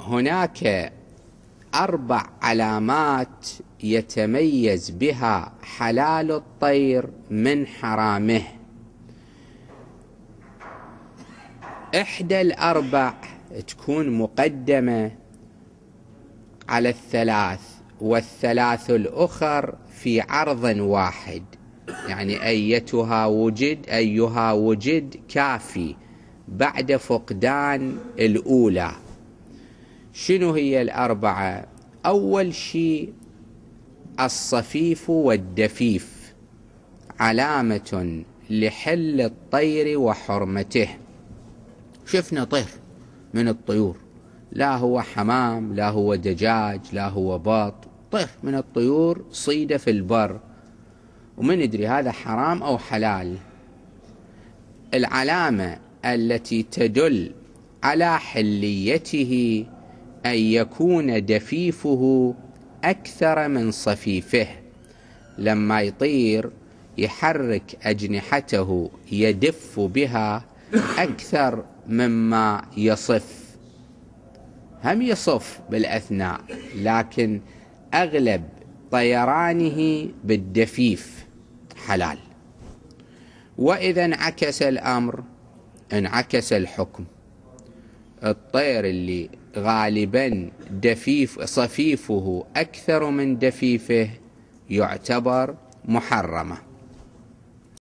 هناك 4 علامات يتميز بها حلال الطير من حرامه. إحدى ال4 تكون مقدمة على ال3، وال3 الأخر في عرض واحد، يعني أيها وجد كافي بعد فقدان الأولى. شنو هي ال4؟ أول شيء الصفيف والدفيف، علامة لحل الطير وحرمته. شفنا طير من الطيور، لا هو حمام، لا هو دجاج، لا هو بط، طير من الطيور صيد في البر، ومن ندري هذا حرام أو حلال. العلامة التي تدل على حليته أن يكون دفيفه أكثر من صفيفه. لما يطير يحرك أجنحته يدف بها أكثر مما يصف. هم يصف بالأثناء، لكن أغلب طيرانه بالدفيف حلال. وإذا انعكس الأمر انعكس الحكم. الطير اللي غالبا صفيفه أكثر من دفيفه يعتبر محرمة.